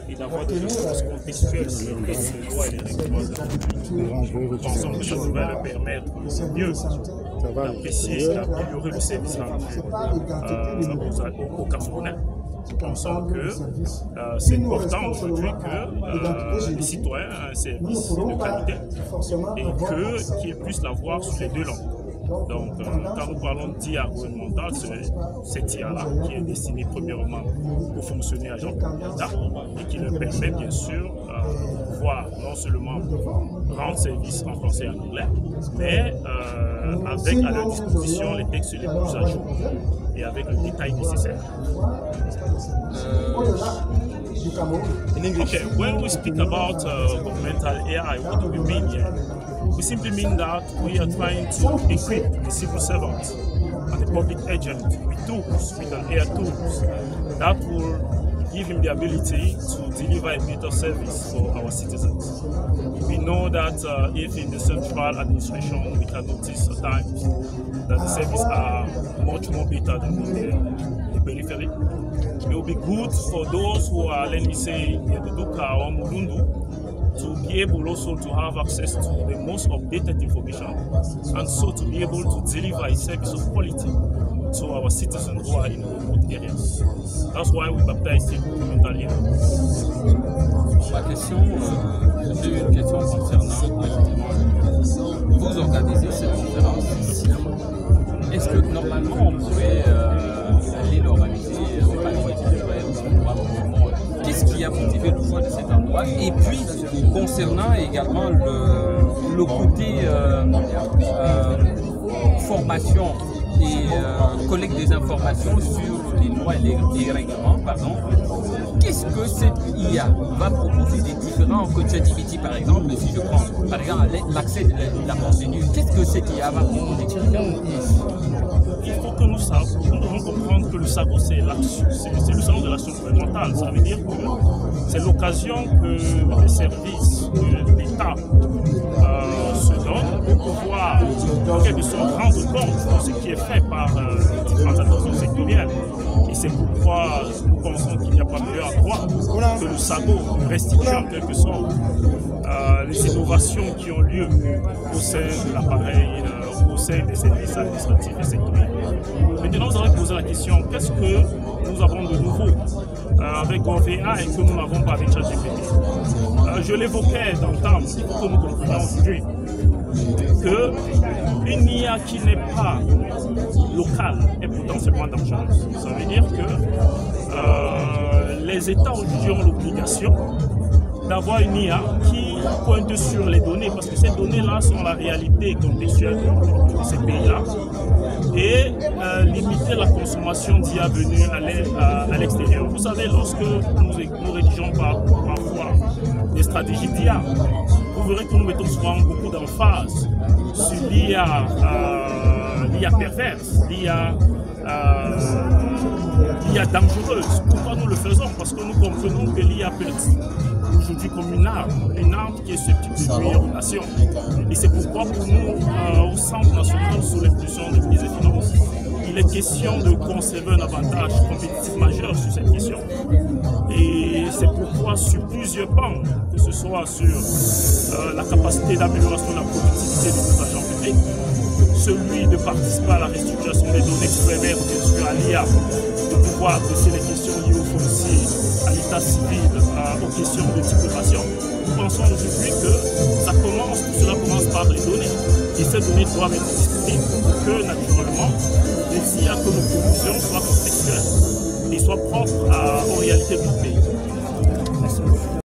et d'avoir des réponses contextuelles sur les lois et les règlements de la République. Nous pensons que ça devrait leur permettre mieux d'apprécier et d'améliorer le service rendu aux Camerounais. Nous pensons que c'est important aujourd'hui que les citoyens aient un service de qualité et qu'ils puissent l'avoir sur les deux langues. Donc, quand nous parlons d'IA gouvernementale, c'est cette IA-là qui est destinée premièrement aux fonctionnaires agents de l'État et qui leur permet bien sûr de pouvoir non seulement rendre service en français et en anglais, mais avec à leur disposition les textes les plus à jour et avec le détail nécessaire. Okay, when we speak about governmental AI, what do we mean here? We simply mean that we are trying to equip the civil servant and the public agent with tools, with an AI tools that will give him the ability to deliver a better service for our citizens. We know that if in the central administration we can notice at times that the services are much more better than in the periphery. It will be good for those who are, let me say, in the Duka or Mulundu, to be able also to have access to the most updated information and so to be able to deliver a service of quality to our citizens who are in remote areas. That's why we baptized it governmental AI. Ma question, j'ai une question concernant vous organisez cette conférence ici. Est-ce que normalement on pourrait aller l'organiser au Palais Qu'est-ce qui a motivé le choix de cet endroit? Et puis, concernant également le côté formation et collecte des informations sur les lois et les règlements, pardon, qu'est-ce que cette IA va proposer des différents que ChatGPT par exemple, si je prends par exemple l'accès de la contenu, qu'est-ce que cette IA va proposer? Il faut que nous devons comprendre que le SAGO, c'est le salon de l'action gouvernementale. Ça veut dire que c'est l'occasion que les services de l'État se donnent pour pouvoir, en quelque sorte, rendre compte de ce qui est fait par les différentes administrations sectorielles. Et c'est pourquoi nous pensons qu'il n'y a pas meilleur endroit que le SAGO restitue en quelque sorte les innovations qui ont lieu au sein de l'appareil, au sein des services administratifs et sectoriels. Maintenant, vous allez poser la question, qu'est-ce que nous avons de nouveau avec OVA et que nous n'avons pas avec ChatGPT? Je l'évoquais dans le temps, il faut que nous comprenions aujourd'hui qu'une IA qui n'est pas locale est potentiellement dangereuse. Ça veut dire que les États aujourd'hui ont l'obligation d'avoir une IA qui pointe sur les données, parce que ces données-là sont la réalité contextuelle de ces pays-là, et limiter la consommation d'IA venue à l'extérieur. Vous savez, lorsque nous rédigeons parfois des stratégies d'IA, vous verrez que nous mettons souvent beaucoup d'emphase sur l'IA perverse, l'IA dangereuse. Pourquoi nous le faisons? Parce que nous comprenons que l'IA peut être aujourd'hui comme une arme qui est susceptible de nuire aux nations. Et c'est pourquoi pour nous, au Centre national sous l'impulsion de ministre des Finances, il est question de conserver un avantage compétitif majeur sur cette question. Et c'est pourquoi sur plusieurs pans, que ce soit sur la capacité d'amélioration de la productivité de nos agents publics, celui de participer à la restructuration des données qui permettent bien sûr à l'IA de pouvoir adresser les questions liées au foncier, à l'état civil, aux questions de diplomation. Nous pensons aujourd'hui que tout cela commence par les données. Et ces données doivent être disponibles pour que naturellement les IA que nous produisons soient contextuelles et soient propres aux réalités du pays.